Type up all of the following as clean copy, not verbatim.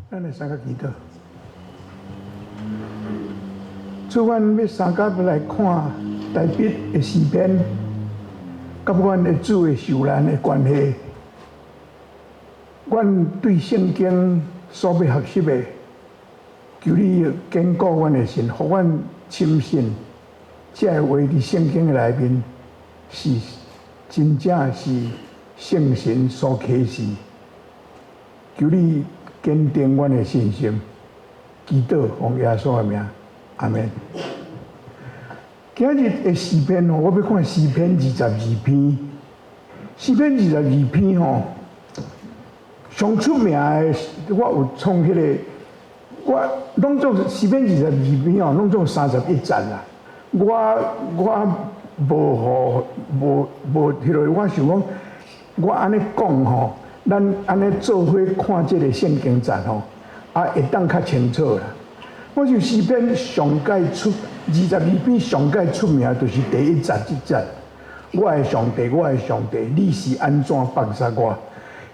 咱来三个祈祷。主，阮要三甲来看大笔的诗篇，甲阮的主的受难的关系。阮对圣经所要学习的，求你坚固阮的心，互阮深信，这个话伫圣经的内面是真正是圣神所启示。求你坚定阮的信心，祈祷奉耶稣的名，阿门。今日的诗篇我要看诗篇22篇。诗篇22篇上出名的，我有创迄个，我拢做诗篇22篇拢做31节啦。我无迄落，我想讲，我安尼讲咱安尼做伙看这个圣经节会当较清楚啦。我就诗篇上界出22篇上界出名，就是第一节这节。我的上帝，我的上帝，你是安怎放杀我？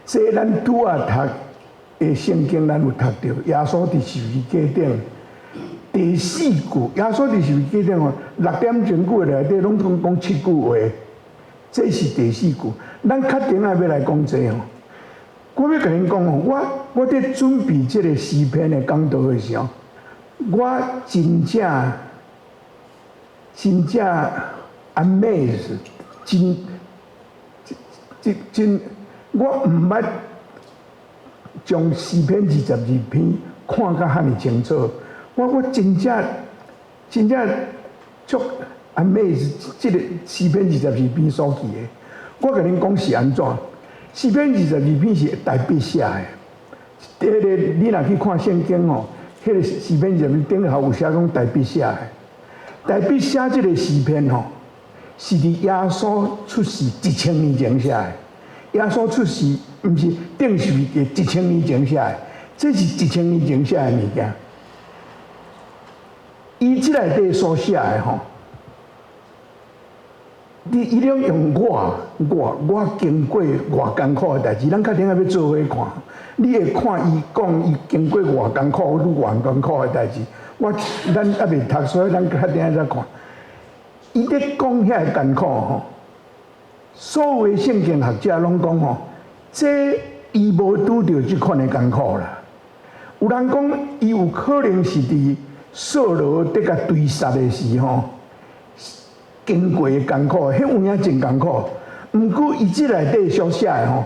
这咱拄读的圣经，咱有读到耶稣伫十字架顶第4句，耶稣伫十字架顶6点钟句内底拢讲7句话，这是第4句。咱确定要来讲这我要甲恁讲我伫准备这个诗篇的讲道的时候，我真正 amazed， 真，我毋捌将诗篇22篇看甲遐尼清楚。我真正足 amazed， 这个诗篇22篇所记的。我甲恁讲是安怎？诗篇22篇是大笔写的。迄个你若去看圣经迄个诗篇22篇顶头有写讲大笔写的。大笔写这个诗篇是伫耶稣出世1000年前写的。耶稣出世毋是顶是1000年前写的，这是1000年前写的物件。伊即内底所写的伊拢用我经过偌艰苦的代志，咱确定要做伙看。你会看伊讲伊经过偌艰苦、偌艰苦的代志。咱还袂读，所以咱确定再看。伊咧讲遐个艰苦所有的圣经学者拢讲这伊无拄着即款的艰苦啦。有人讲伊有可能是伫扫罗得甲追杀的时经过的艰苦，迄有影真艰苦。毋过伊即内底所写的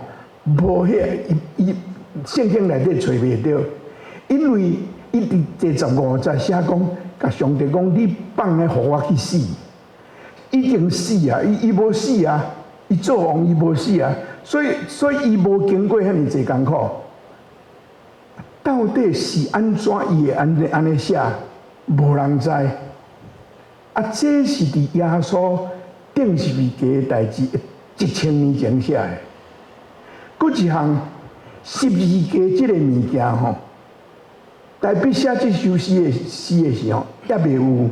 无伊圣经内底找袂到，因为伊伫第15节写讲，甲上帝讲：你放的，互我去死，已经死啊！伊无死啊！伊做王伊无死啊！所以伊无经过遐尼济艰苦。到底是安怎伊会安尼写？无人知。这是伫耶稣顶十字架的代志，1000年前写的。搁一项十字架这个物件大笔写这首诗的时候，也未有，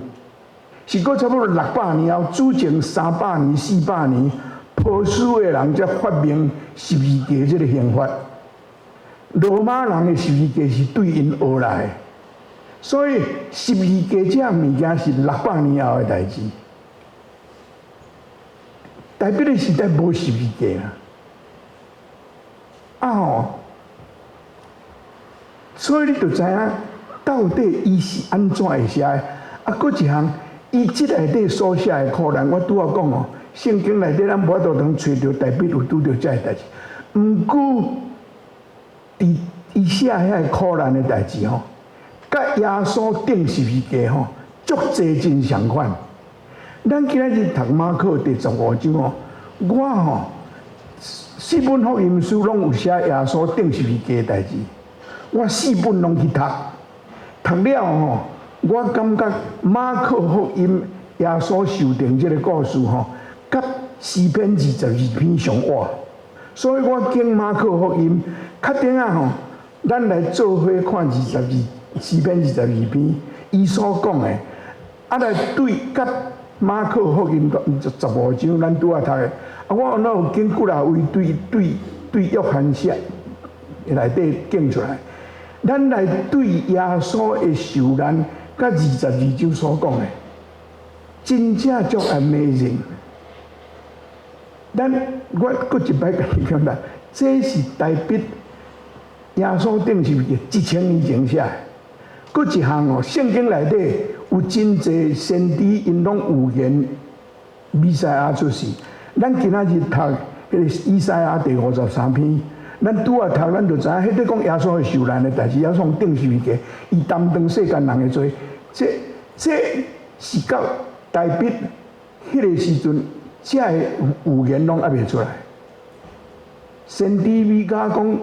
是搁差不多600年后，主前300年、400年，波斯的人才发明十字架这个刑法。罗马人的十字架是对因学来的。所以十字架这物件是600年后的代志，大笔的时代无十字架所以你就知影到底伊是安怎会写的。搁一项，伊即内底所写的苦难，我拄仔讲圣经内底咱无法度通找到大笔有拄着这个代志。毋过，伊写遐个苦难的代志甲耶稣顶十字架足侪真相款。咱今仔日读马可第15章我4本福音书拢有写耶稣顶十字架的代志，我4本拢去读了我感觉马可福音耶稣受定这个故事甲诗篇22篇上活，所以我经马可福音确定咱来做伙看诗篇22篇，伊所讲的，来对甲马可福音15章，咱拄仔读的，我哪有经过来为对约翰写内底拣出来，咱来对耶稣的受难，甲22章所讲的，真正足 amazing。我搁一摆甲你讲啦，这是代笔耶稣顶是1000年前写的。搁一项哦，圣经内底有真侪先知，因拢预言弥赛亚出世。咱今仔日读迄个以赛亚第53篇，咱拄啊读，咱就知影，迄个讲耶稣的受难的代志，耶稣顶是物件，伊担当世间人的罪。这是到代笔迄个时阵，这个预言拢还袂出来。先知米迦讲，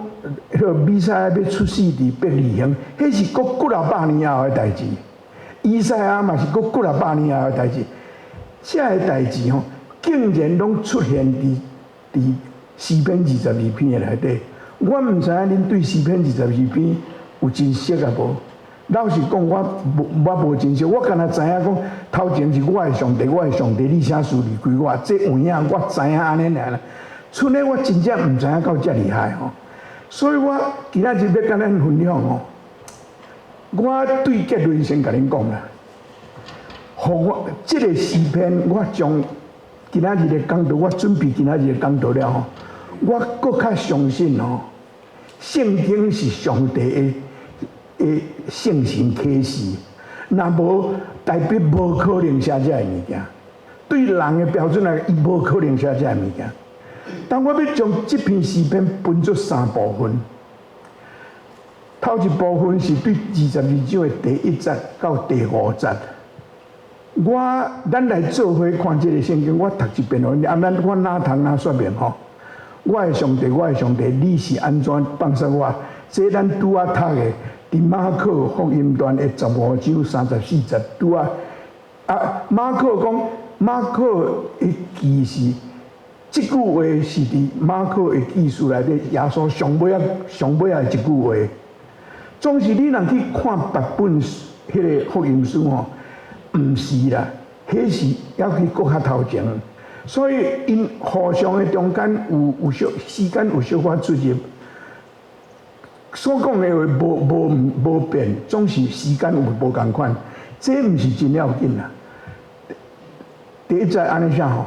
迄个弥赛亚要出世伫伯利恒，迄是过600年后的代志。以赛亚嘛是过600年后的代志。这个代志吼，竟然拢出现伫诗篇22篇的内底。我毋知影恁对诗篇22篇有真熟啊无？老实讲，我无真熟，我敢若知影讲头前是我的上帝，我的上帝，你啥事离开我？这有影我知影安尼尔啦。剩的我真正毋知影到遮厉害吼，所以我今仔日要甲咱分享吼，我对结论先甲恁讲啦。互我即个诗篇，我将今仔日的讲道，我准备今仔日的讲道了吼，我搁较相信吼，圣经是上帝的圣神启示，若无代表无可能写遮个物件。对人的标准来讲，伊无可能写遮个物件。当我要将这篇诗篇分作3部分，头一部分是对22章的第1节到第5节。咱来做伙看这个圣经，我读一遍哦。我哪通哪说明吼？我的上帝，我的上帝，你是安怎放生我？这咱拄啊读的，伫马可福音段的15章34节拄啊。马可讲，马可的记是。这句话是伫马可的记述内底，耶稣上尾一句话。总是你若去看别本迄个福音书吼，毋是啦，迄是要去搁较头前。所以因互相的中间有时间有小可出入，所讲的话无变，总是时间有无共款，这毋是真要紧啦。第一节安尼写吼。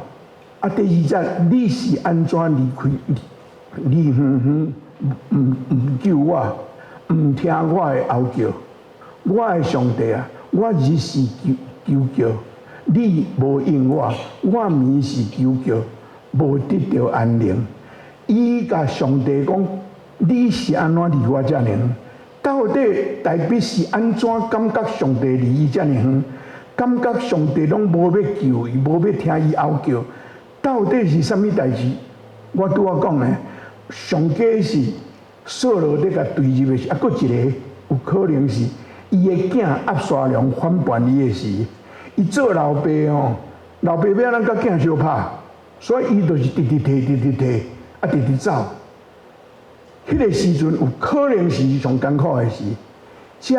第2节，你是安怎离开？你唔救我，唔听我的呼叫。我的上帝啊，我日是求叫，你无应我，我眠是求叫，无得到安宁。伊甲上帝讲，你是安怎离我遮尔远？到底代表是安怎感觉上帝离伊遮尔远？感觉上帝拢无要救伊，无要听伊呼叫。到底是啥物代志？我拄仔讲的，上计是扫罗咧甲对入的是，搁一个有可能是伊的囝押沙龙反叛伊的时，伊做老爸哦，老爸要咱甲囝相拍，所以伊就是直走。迄个时阵有可能是上艰苦的时，遮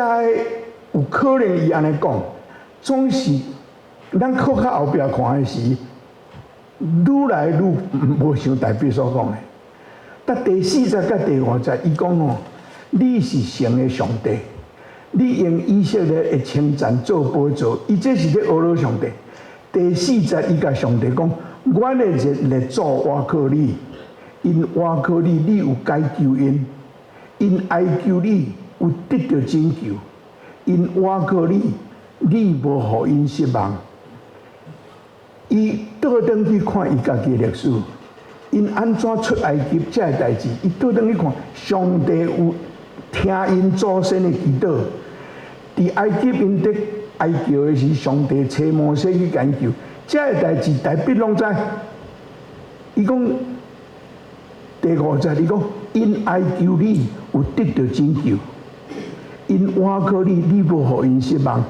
有可能伊安尼讲，总是咱靠较后壁看的时。愈来愈无像代表所讲的。但第4节甲第5节，伊讲哦，你是神的上帝，你用以色列的称赞做宝座，伊这是咧讹上帝。第4节伊甲上帝讲，我的列祖倚靠你，因倚靠你，你有解救因；因哀求你，有得到拯救；因倚靠你，你无互因失望。伊倒转去看伊家己的历史，因安怎出埃及这个代志，伊倒转去看，上帝有听因祖先的祈祷。伫埃及因伫哀求的时，上帝找摩西去研究，这个代志代表拢知。伊讲第5节，伊讲因哀求你有得到拯救，因倚靠你，你无互因失望。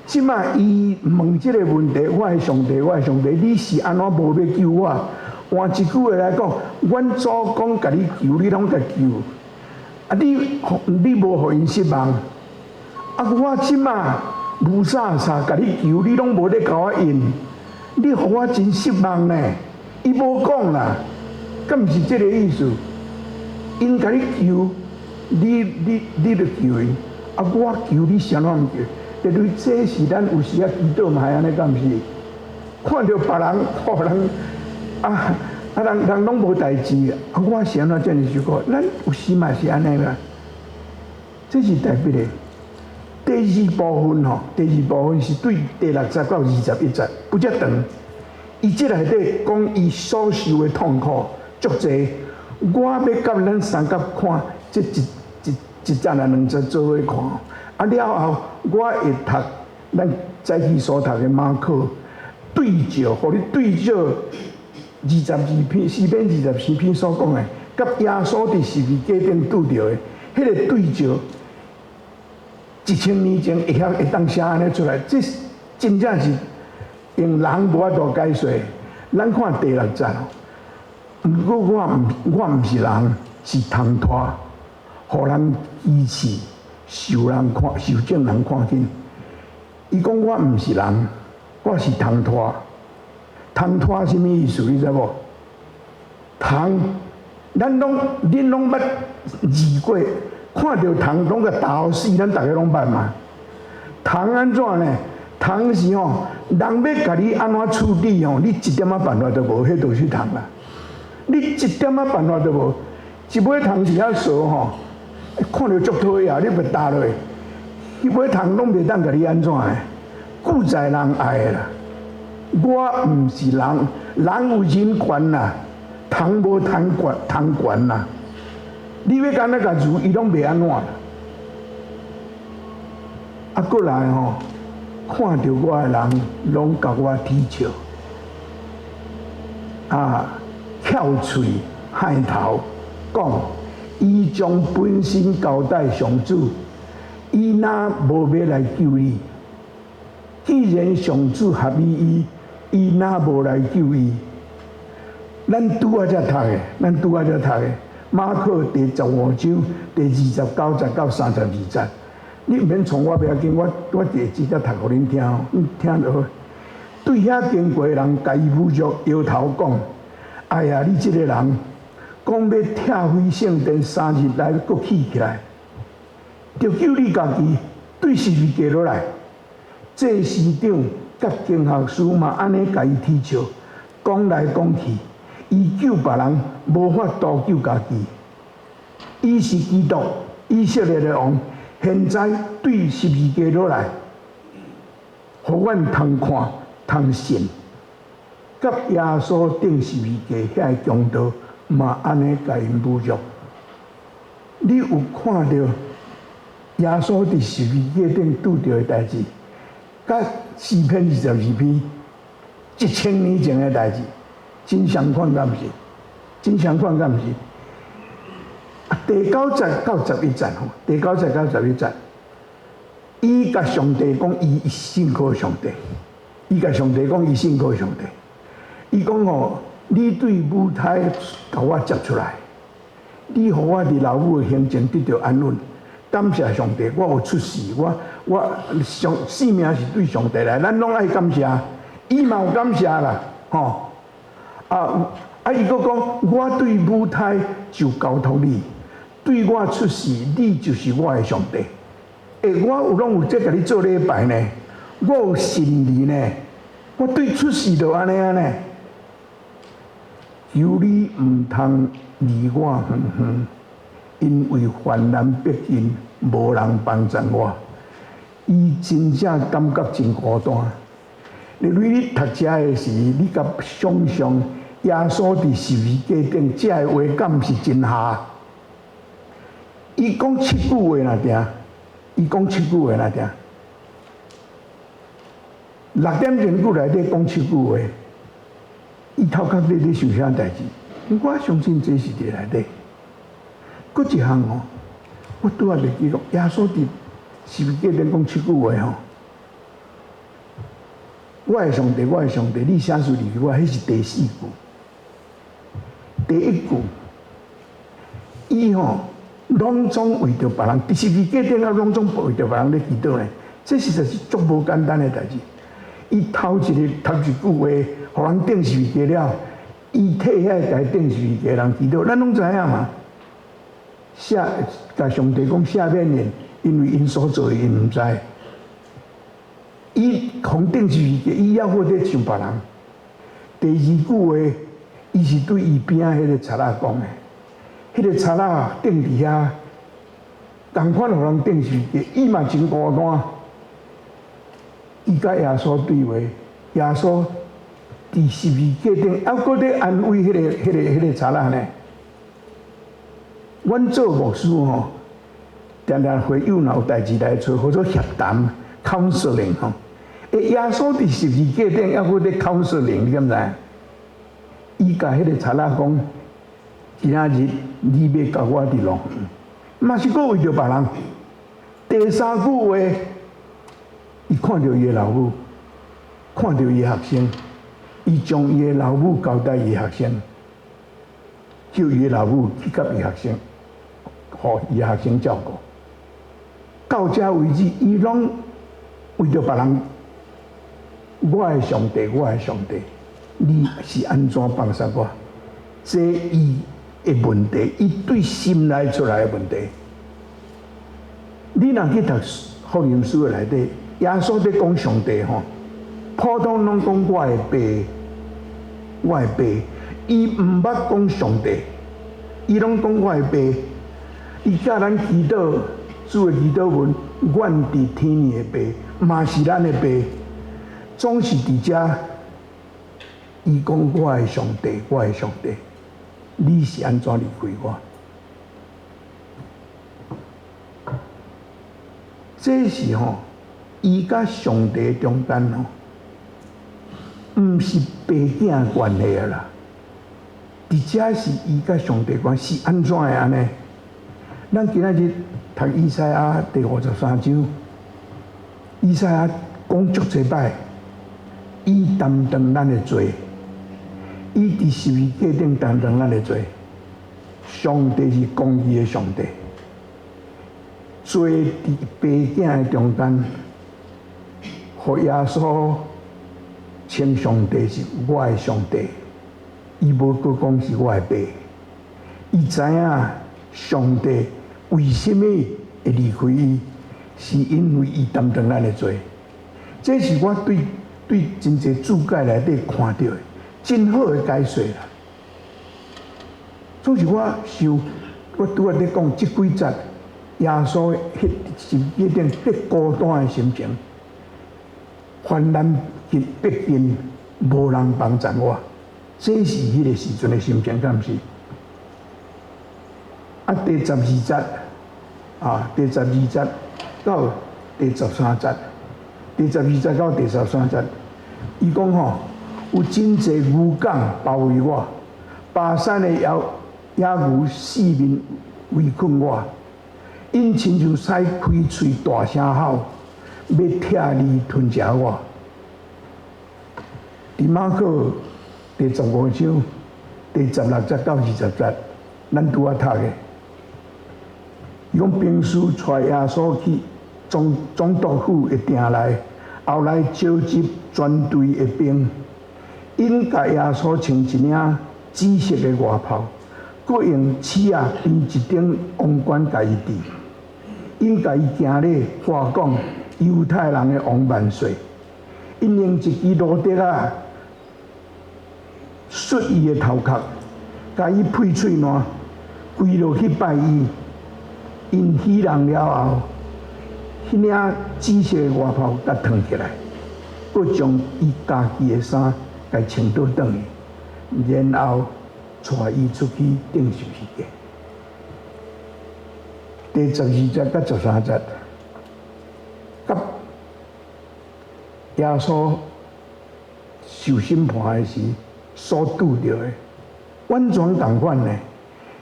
即摆伊问即个问题，我的上帝，我的上帝，你是安怎无要救我？换一句话来讲，阮祖讲甲你救，你拢甲救，啊你无互因失望。啊我即摆无啥甲你救，你拢无咧甲我应，你互我真失望呢。伊无讲啦，敢毋是即个意思？因甲你救，你就求伊，啊，我求你啥拢毋求，因为这是咱有时啊祈祷嘛，系安尼敢毋是？看到别人，人人拢无代志，啊，我是安怎遮尔想过？咱有时嘛是安尼啦，这是代表的。第二部分吼，第二部分是对第60到21节，不遮长。伊即内底讲伊所受的痛苦足济，我要甲咱三甲看这一节啊两节做伙看。啊了后，我会读咱早起所读的马可对照，互你对照22篇4篇24篇所讲的，甲耶稣伫十字架顶拄着的，迄个对照。1000年前会当写安尼出来，这真正是用人无法度解说。咱看第6节，毋过我毋是人，是通拖，互人遗弃，受众人看见。伊讲我毋是人，我是通拖。通拖什么意思？你知无？通，恁拢捌字过。看到虫拢个打死，咱大家拢捌嘛。虫安怎呢？虫是吼，人要甲你安怎处理吼，你一点仔办法都无，迄就是虫啦。你一点仔办法都无，一尾虫是遐傻吼，看到足讨厌，你袂打落去。迄尾虫拢袂当甲你安怎的，故在人爱的啦。我毋是人，人有人权啦，虫无通权啦。你要干那个做，伊拢袂安怎啦。啊，过来吼，看到我的人，拢甲我踢笑，啊，翘喙害头，讲伊将本身交代上主，伊若无要来救你，既然上主合意伊若无来救伊，咱拄啊才读的。马可第15章第29节到32节，你毋免从我不要紧，我第直接读互恁听哦，你听落去。对遐经过的人，甲伊侮辱，摇头讲：哎呀，你这个人，讲要拆毁圣殿3日内搁起起来，就救你家己，对十字架落来。这市长甲经学士嘛，安尼甲伊踢笑，讲来讲去。伊救别人无法度救家己，伊是基督，以色列的王，现在对十字架落来，互阮通看通信，甲耶稣顶十字架遐强盗嘛安尼甲因侮辱。你有看到耶稣伫十字架顶拄着的代志，甲4篇22篇1000年前的代志。真相款敢毋是？真相款敢毋是？啊，第9节到11节吼，第9节到11节，伊甲上帝讲，伊信靠上帝。伊甲上帝讲，伊信靠上帝。伊讲吼，你对母胎甲我接出来，你互我伫老母的胸前得到安稳。感谢上帝，我有出世，我性命是对上帝来，咱拢爱感谢，伊嘛有感谢啦，吼。伊佫讲，我对母胎就交托你，对我出世，你就是我的上帝。我拢有这甲你做礼拜呢，我有信你呢，我对出世就安尼呢。求你毋通离我远远，因为患难逼近，无人帮助我。伊真正感觉真孤单。你读这的时，你甲想象。耶稣伫十字架顶，这个话敢毋是真下？伊讲7句话若定，伊讲7句话若定。6点钟句内底讲7句话，伊头壳里咧想啥代志？我相信这是伫内底。佫一项哦，我拄仔袂记录，耶稣伫十字架顶讲7句话吼。我的上帝，我的上帝，你写出离我，迄是第4句。第1句，伊吼拢总为着别人，第十字架顶啊，拢总为着别人咧祈祷呢。这实在是足无简单的代志。伊头一个读一句话，互人顶十字架了，伊替遐个顶十字架人祈祷，咱拢知影嘛。甲上帝讲赦免因，因为因所做的因毋知。伊互顶是伊还好咧像别人。第二句话，伊是对伊边仔迄个贼仔讲的。迄个贼仔顶伫遐，同款互人顶是伊嘛真孤单。伊甲耶稣对话，耶稣伫十字架顶，还搁咧安慰迄个贼仔呢。阮做牧师吼，常常会有若有代志来找，或者协谈 counseling 吼。耶稣伫十字架顶，还搁咧 counseling，你敢知？伊甲迄个贼仔讲，今仔日你要甲我伫路，嘛是搁为着别人。第三句话，伊看到伊的老母，看到伊的学生，伊将伊的老母交代伊的学生，叫伊的老母去甲伊学生，互伊的学生照顾。到这为止，伊拢为着别人。我的上帝，我的上帝，你是安怎帮助我？这伊的问题，伊对心内出来的问题。你若去读福音书的内底，耶稣在讲上帝吼，普通拢讲我的爸，我的爸，伊毋捌讲上帝，伊拢讲我的爸。伊教咱祈祷，主的祈祷文，阮伫天的爸，嘛是咱的爸。总是伫遮，伊讲我的上帝，我的上帝，你是安怎离开我？这是吼，伊甲上帝中间吼，毋是爸囝关系啊啦。伫遮是伊甲上帝关系是安怎的安尼？咱今仔日读以赛亚第53章，以赛亚讲足侪摆。伊担当咱的罪，伊伫十字架顶担当咱的罪。上帝是公义的上帝，罪伫爸囝的中间，互耶稣称上帝是我的上帝，伊无搁讲是我的爸。伊知影上帝为什么会离开伊，是因为伊担当咱的罪。这是我对真侪注解内底看到的，真好的解说啦。总是我想，我拄仔咧讲即几节，耶稣迄是一定迄孤单的心情，患难极逼近，无人帮助我，这是迄个时阵的心情，敢毋是？啊，第12节啊，第12节到第13节。第12节到第13节，伊讲吼，有真侪牛港包围我，巴山的野牛四面围困我，因亲像狮开喙大声吼，要拆你吞食我。伫马可第15章第16节到20节，咱拄仔读的，伊讲兵士带耶稣去。总督府的城内，后来召集全队的兵，因甲耶稣穿一领紫色的外袍，佮用刺啊编一顶王冠甲伊戴，因甲伊行礼话讲犹太人的王万岁，因用一支罗笛啊摔伊的头壳，甲伊配喙烂，跪落去拜伊，因喜人了后。迄领紫色的外袍甲脱起来，佮将伊家己的衫甲穿倒转去，然后带伊出去顶十字架。第12节到13节，甲耶稣受审判的时所拄着的，完全同款呢。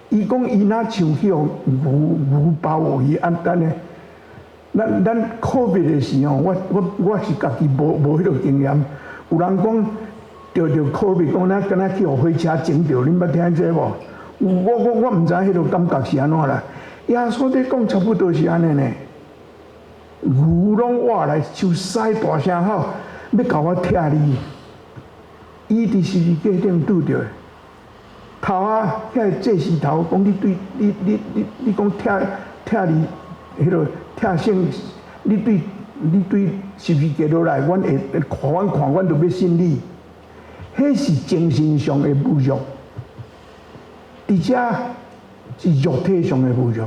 伊讲伊若像迄种牛包围安等呢。咱 COVID 的时候，我是家己无迄个经验。有人讲着 COVID， 讲咱敢若去互火车整着，恁捌听这无？我毋知迄个感觉是安怎啦。耶稣在讲差不多是安尼呢。牛拢活来，像狮大声吼，要甲我拆你。伊伫十字架顶拄着，头啊，遐这是头，讲你对你讲拆你迄落拆性，你对是不是过落来？阮会看阮就要信你，迄是精神上的侮辱，而且是肉体上的侮辱。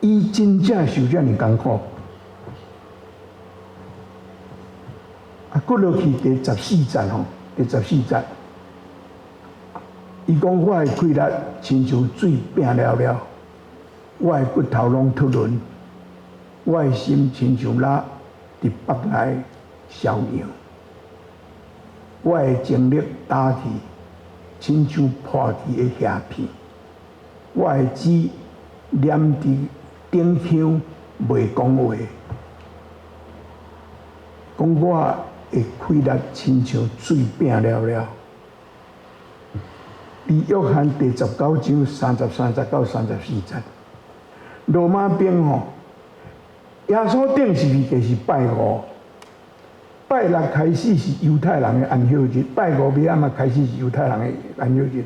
伊真正受遮尔艰苦。过落去第14节吼，第14节，伊讲我的气力亲像水冰了了，我的骨头拢脱轮，我的心亲像拉伫腹内烧样，我的精力打去，亲像破去的虾片，我的指黏伫顶腔袂讲话，讲我的气力亲像水冰了了。伫约翰第19章33节到34节，罗马兵吼，耶稣顶是毋就是拜五？拜六开始是犹太人的安息日，拜五尾仔嘛开始是犹太人的安息日，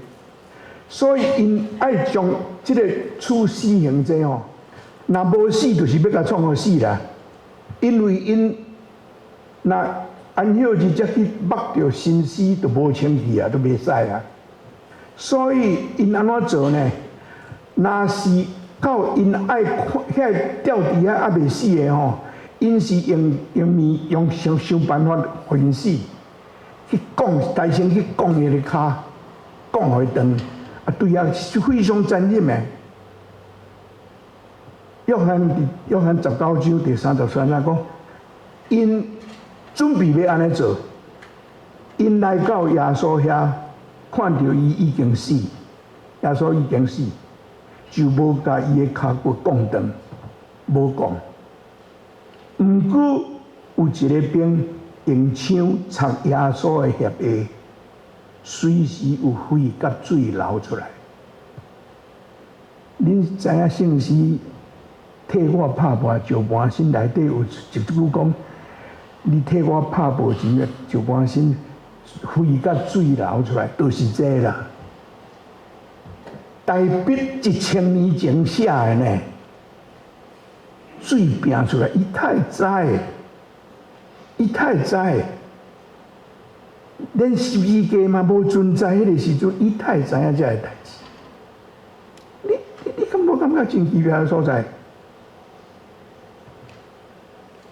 所以因爱将即个处死刑这吼，若无死就是要甲创互死啦，因为因若安息日才去剝着新尸，就无清气啊，都袂使啊。所以因安怎做呢？若是到因爱遐吊伫遐还袂死的吼，因是用想办法互因死，去讲大声去讲伊个骹，讲互伊断，啊对啊，是非常残忍的。约翰19章第33节讲，因准备要安尼做，因来到耶稣遐，看到伊已经死，耶稣已经死，就无甲伊的骹骨讲断，无讲。毋过有一个兵用枪插耶稣的血下，随时有血甲水流出来。恁知影圣诗替我拍磨石盘身内底有一句讲。你替我拍无钱的石盘身，血甲水流出来，就是这啦。大笔1000年前写的呢，水拼出来，伊太知，伊太知，连十字架嘛无存在迄个时阵，伊太知影这个代志。你敢无感觉真奇怪的所在？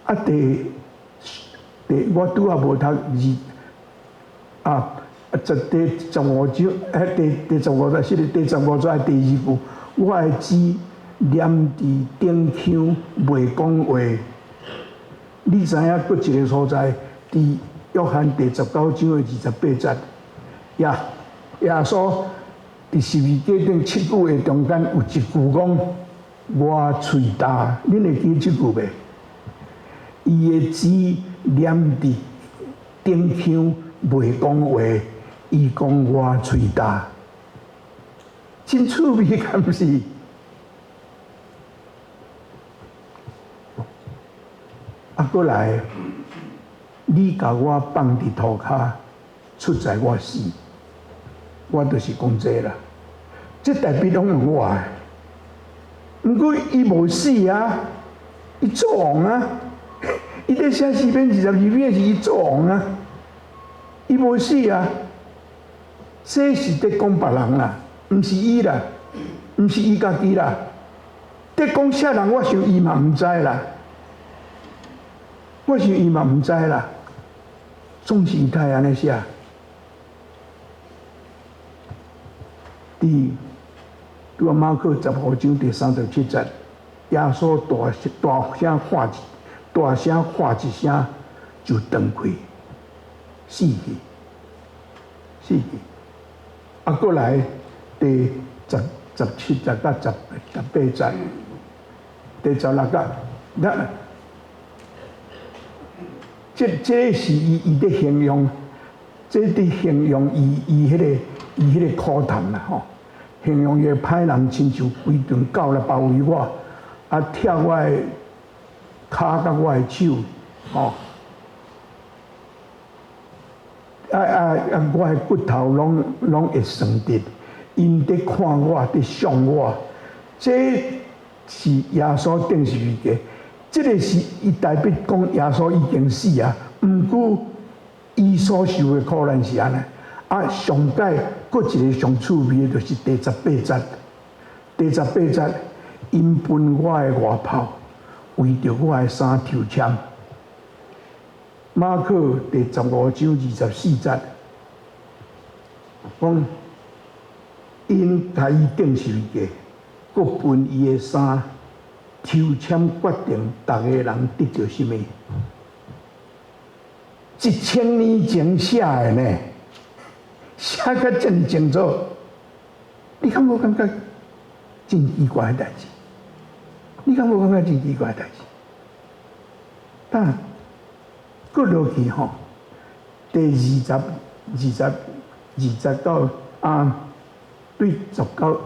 啊，我拄也无读第15章，第15章是第15章第2句，我的指黏伫顶腔袂讲话。你知影佫一个所在，伫约翰第19章的28节，耶稣伫十字架顶7句的中间有一句讲：我喙大，恁会记即句袂？伊的指黏伫顶腔袂讲话，伊讲我喙大，真趣味，敢毋是？啊，过来，你甲我放伫涂骹，出在我死，我就是讲这啦。这代笔拢用我的，毋过伊无死啊，伊做王啊。伊咧写4篇22篇是伊做王啊，伊无死啊，这是在讲别人啦，毋是伊啦，毋是伊家己啦。在讲啥人，我想伊嘛毋知啦，我想伊嘛毋知啦，总是伊太安尼写。拄啊马可15章第37节，耶稣大声喊一。大声喊一声，就断开，死去，死去。啊，过来第17节到18节，第16节，这是伊咧形容，这伫形容伊迄个苦谈啦吼，形容伊个歹人亲像规团狗来包围我，啊跳我的。骹甲我的手，吼，我的骨头拢会酸直，因伫看我，伫想我，这是耶稣定时物件。这个是伊代表讲耶稣已经死啊，毋过伊所受的苦难是安尼。啊，上界搁一个上趣味的，就是第18节。第18节，因分我的外袍，为着我的衫抽签。马可第15章24节，讲因甲伊定时个，搁分伊的衫抽签，决定逐个人得到什么。1000年前写的呢，写甲真清楚，你敢无感觉真奇怪的代志？你敢无感觉真奇怪的代志？但搁落去吼，第20到对19，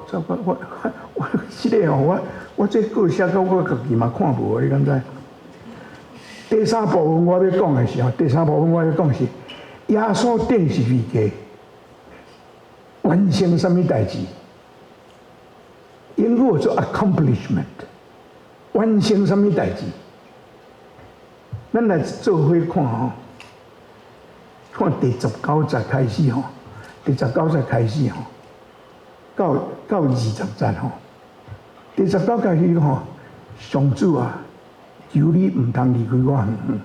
我实个吼，我这个写到我家己嘛看无，你敢知？第3部分我要讲的是吼，第3部分我要讲是耶稣定时物件完成什么代志？英语做 accomplishment， 完成什么代志？咱来做伙看吼，看第19节开始吼，第19节开始吼，到20节吼，第19开始吼，上主啊，求你唔通离开我远远，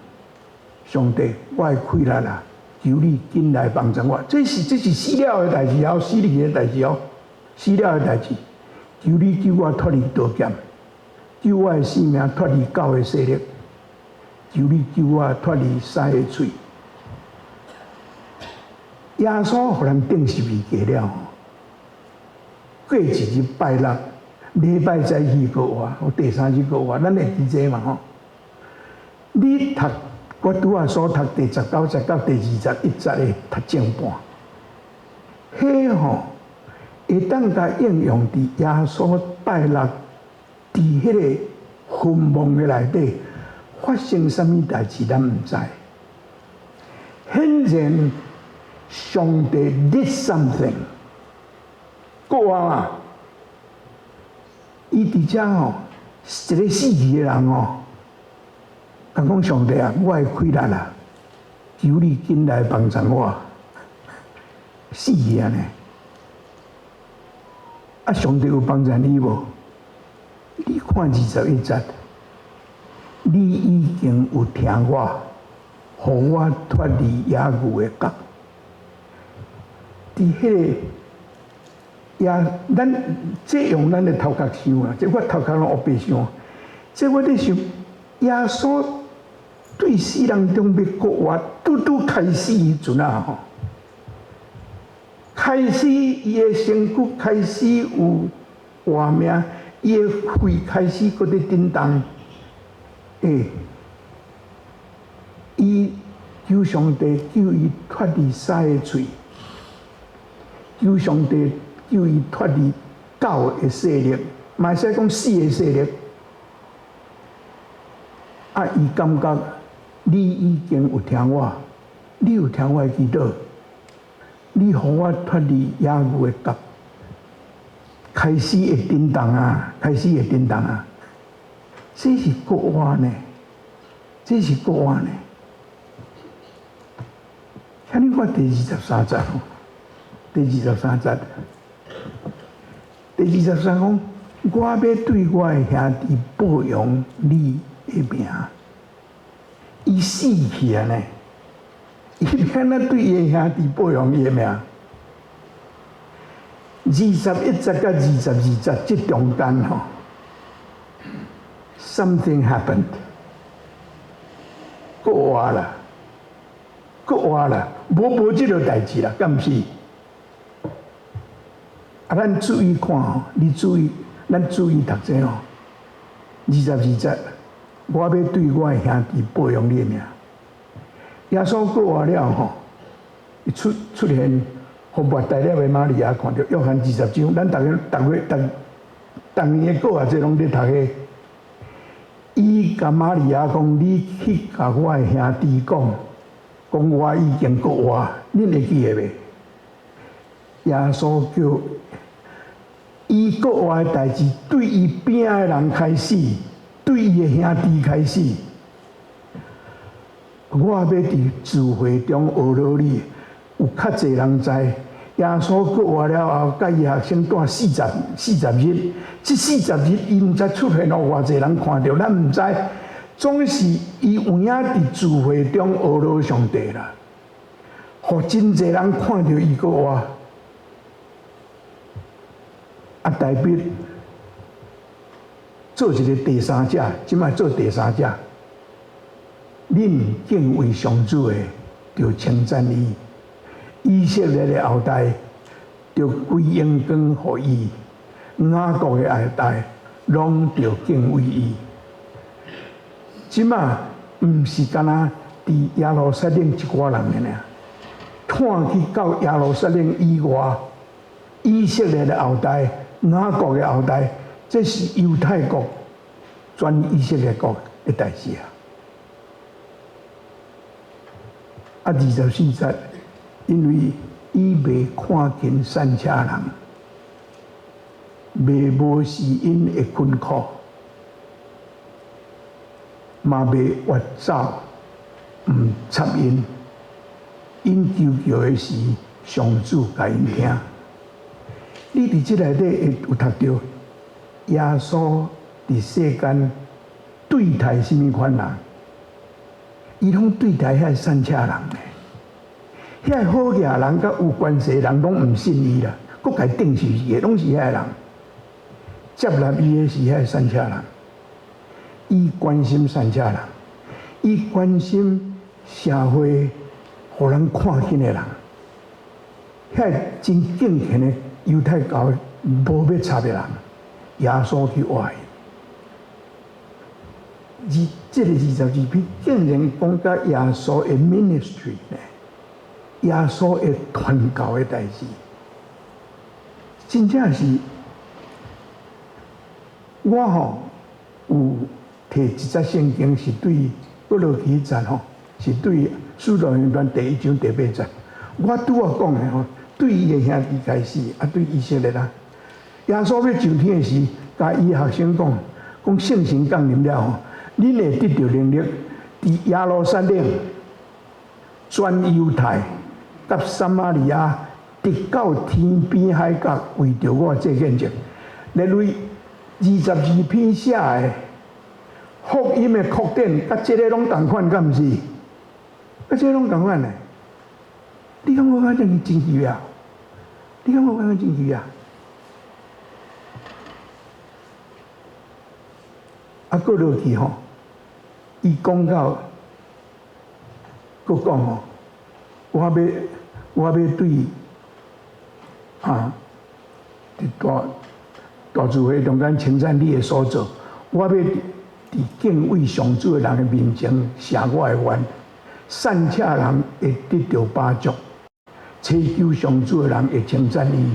上帝，我的气力啦，求你紧来帮助我。这是死了的代志哦，死去的代志哦，死了的代志，求你救我脱离刀剑，救我的性命脱离狗的势力。求你救我脱离狮的嘴。耶稣互人定时物件了，过一日拜六，礼拜再去过活，第3日过活，咱会记这嘛吼？你读我拄仔所读第19节到第21节的读正半，迄吼会当甲应用伫耶稣拜六伫迄个坟墓的内底。发生什么代志，咱唔知。显然，上帝 did something。国王啊，伊伫遮吼，一个死去的人哦，讲上帝啊，我的气力啦，求你紧来帮助我。死去啊呢？啊，上帝有帮助你无？你看21节。你已经有听我，互我脱离野牛的角。伫迄个咱这用咱的头壳想啊，这我头壳拢黑白想。这我咧想，耶稣对世人中要国活，拄开始迄阵啊吼，开始伊的身躯开始有活命，伊的肺开始搁咧震动。伊求上帝救伊脱离狮的喙，求上帝救伊脱离狗的势力，嘛会使讲死的势力。啊，伊感觉你已经有听我，你有听我的祈祷，你互我脱离野牛的角，开始会震动啊，开始会震动啊。这是国话呢，这是国话呢。请你看第23节，第23节，第23讲，我要对我的兄弟保养你的命，伊死去啊呢，伊要哪对伊的兄弟保养伊的命？21节到22节这中间吼。Something happened， 搁活啦，无这个代志啦，敢毋是？啊，咱注意看吼，你注意，咱注意读这吼。22节，我要对我的兄弟保养你的命。耶稣搁活了吼，伊出现，互末大了的玛利亚看到约翰20章，咱逐年的过啊，这拢咧读的。伊甲玛利亚讲：“你去甲我的兄弟讲，我已经搁活，恁会记得袂？”耶稣叫伊国外的代志，对伊边仔的人开始，对伊的兄弟开始，我要伫聚会中学落你，有较侪人知。耶稣国活了后，甲伊学生住40日，这40日伊毋知出现了偌侪人看到，咱毋知。总是伊有影伫聚会中学落上帝啦，互真侪人看到伊国活。代表做一个第三者，即摆做第三者，恁敬畏上主的，就称赞伊；以色列的后代，就归荣光互伊；雅各的后代，拢就敬畏伊。即摆毋是干那伫耶路撒冷一寡人的尔，看去到耶路撒冷以外，以色列的后代。雅各的后代，这是犹太国转以色列国的代志啊！24节，因为伊未看见善车人，未无是因的困苦，嘛未越走，毋插因，因求叫的是上主甲因听。你伫即内底会有读到耶稣伫世间对待什么款人？伊拢对待遐善车人诶，遐好嘢人甲有关系人拢毋信伊啦，佫家定是伊，拢是遐人。接纳伊诶是遐善车人，伊关心善车人，伊关心社会互人看见诶人，遐真敬虔诶。犹太教无要插的人，耶稣去爱。这个22篇竟然讲到耶稣的 ministry 呢，耶稣的传教的代志，真正是我有摕一节圣经是对哥罗西传是对使徒行传第1章第8节，我拄仔讲的对伊的兄弟开始，对以色列啦。耶稣要上天的时，甲伊学生讲圣神降临了恁会得到能力，伫耶路撒冷、全犹太、甲撒玛利亚，直到天边海角，为着我做见证。例如22篇写的福音的扩展，甲这个拢同款，敢毋是？甲这个拢同款嘞。你讲我反正真奇妙，你讲我反正真奇妙。过落去伊讲到，佫讲我要对大聚会中间称赞你的所做，我要伫敬畏上主的人的面前写我的愿，善车人会得到帮助。祈求上主的人会称赞你，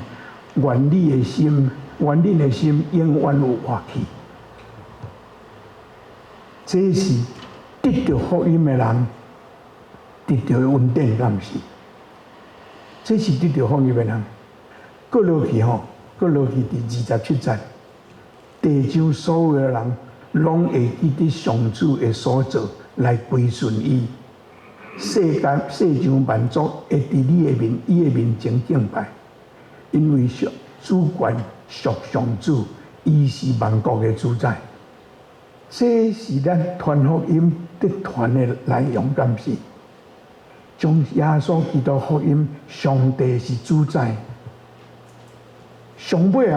愿你的心，愿恁的心永远有活气。这是得到福音的人得到的恩典，敢毋是？这是得到福音的人。过落去第27节，地上所有的人拢会记得上主的所做来归顺伊。世上万族会伫伊的面前敬拜，因为主权属上主，伊是万国的主宰。这是咱传福音得传的内容，敢是？将耶稣基督福音，上帝是主宰。上尾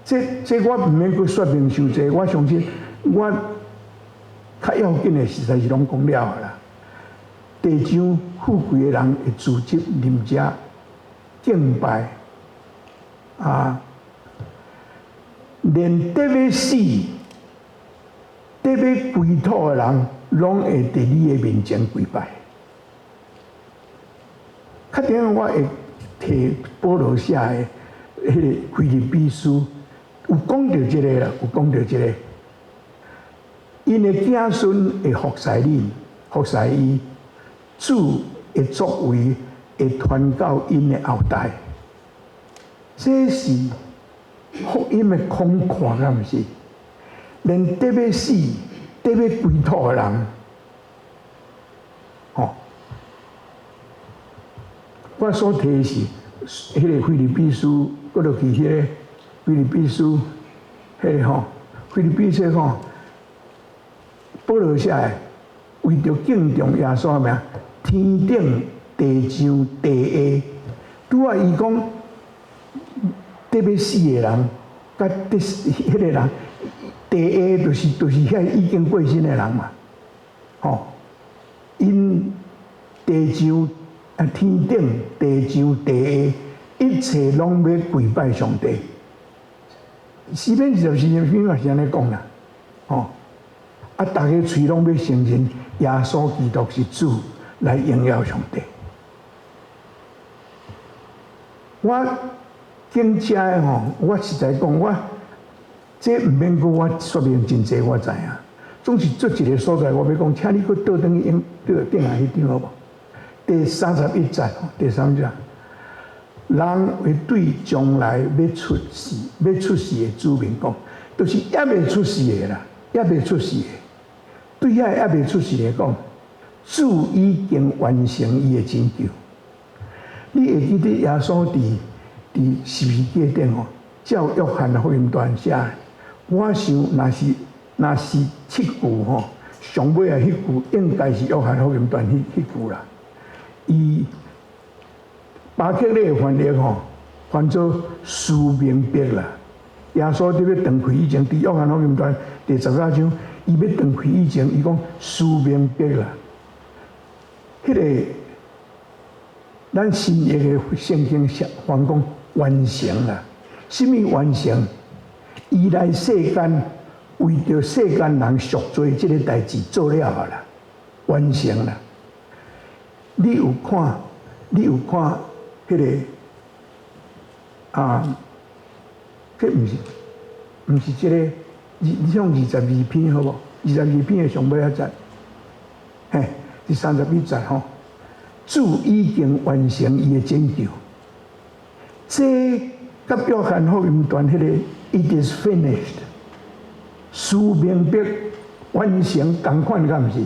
这我毋免去说明伤济，我相信我较要紧的实在是拢讲了啦。地上富贵的人会组织啉食、敬拜，连得要死、得要归土的人，拢会伫你的面前跪拜。确定我会摕保罗写的迄个腓立比书，有讲到这个啦，有讲到这个，因的子孙会服侍恁，服侍伊。主的作为会传到因的后代，这是福音的空看敢毋是？连得要死、得要归土的人，我所提的是迄个腓立比书，我落去迄个腓立比书，迄个腓立比书保罗写的，为着敬重耶稣名，天顶地上地下，拄啊伊讲得要死的人，甲得迄个人，地下就是遐已经过身的人嘛，因地上天顶地上地下，一切拢要跪拜上帝。诗篇24篇嘛是安尼讲啦，大家嘴拢要承认耶稣基督是主，来荣耀上帝。我经遮的我实在讲，我这毋免讲我说明真济，我知影。总是做一个所在，我要讲，请你去倒转去顶下迄张好无？第31节，第3节，人会对将来要出世的子民讲，就是还未出世的啦，还未出世的。对遐还未出世的讲，主已经完成伊的拯救。你会记得耶稣伫十字架顶照约翰福音段写，我想若是7句上尾啊迄句应该是约翰福音段迄句啦。伊巴克勒翻译翻做使命笔啦。耶稣伫要断开以前，伫约翰福音段第18章，伊要断开以前，伊讲使命笔啦。迄个咱新约的圣经翻讲完成啦。什么完成？伊来世间为着世间人赎罪这个代志做了啦，完成啦。你有看迄个这毋是这个你像22篇好无？22篇的上尾一节，第31节主已经完成伊的拯救。这甲约翰福音段迄个 It is finished， 使命笔完成同款，敢毋是？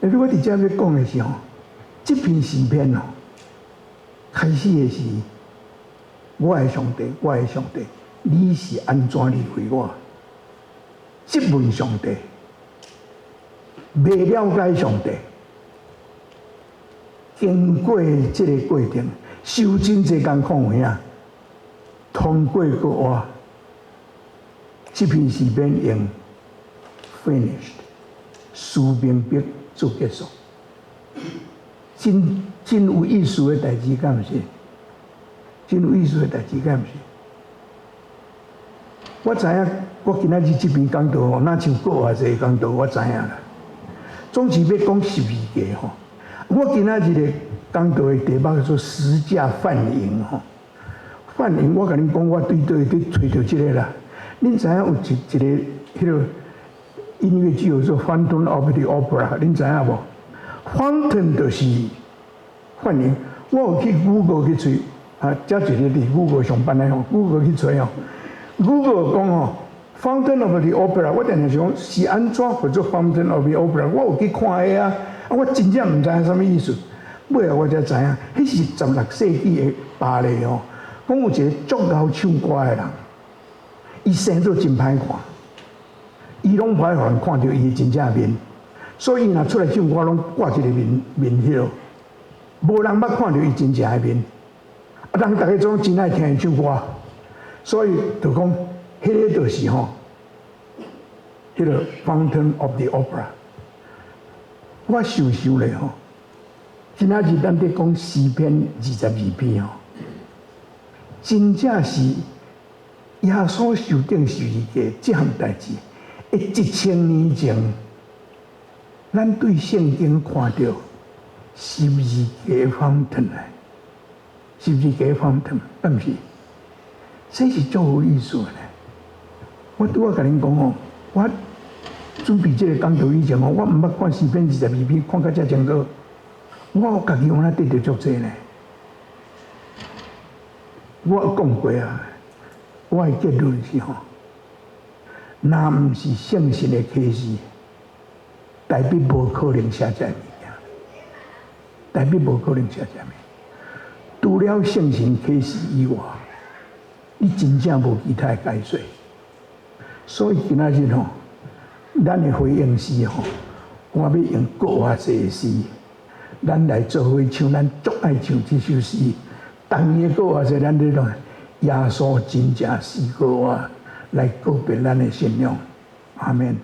如果伫遮要讲的是这篇诗篇开始的是我的上帝，我的上帝，你是安怎离开我？质问上帝，未了解上帝，经过这个过程，受真济艰苦的啊，通过过我，这篇诗篇用 finished， 使命笔做结束，真有意思的代志，敢毋是？真有意思的代志，敢毋是？我知影，我今仔日这篇讲道哪像过偌济讲道，我知影啦。总是要讲十字架我今仔日的讲道的题目叫做十架犯营犯营，我甲恁讲，我对找到这个啦。恁知影有一个迄个音乐剧叫做《Fountain of the Opera》，恁知影无 ？Fountain 就是犯营。我有去 Google 去找遮一个伫 Google 上班的Google 去找Google 讲Fountain of the Opera， 我定定想是安怎叫做 Fountain of the Opera？ 我有去看个我真正毋知影什么意思。尾后我才知影，迄是16世纪的巴黎讲有一个足够唱歌的人，伊生做真歹看，伊拢歹互人看到伊真正面，所以伊若出来唱歌，拢挂一个面罩，无人捌看到伊真正的面。人大家总真爱听伊唱歌，所以就讲，迄个就是迄个 Fountain of the Opera。我想咧今仔日咱伫讲诗篇22篇真正是耶稣受定十字架这项代志，1000年前，咱对圣经看到十字架 Fountain 十字架 Fountain， 但是这是足有意思的。我甲恁讲我准备这个讲道以前我毋捌看诗篇22篇，看到遮清楚。我家己有哪得到足济呢？我讲过我的结论是若毋是圣神的启示，代表无可能写这物件，代表无可能写这物。除了圣神启示以外，你真正无其他的解说。所以今仔日咱的回应是我要用国外这诗，咱来做伙唱，咱足爱唱这首诗。当年国外这咱这种耶稣真正死过我，来告别咱的信仰。阿门。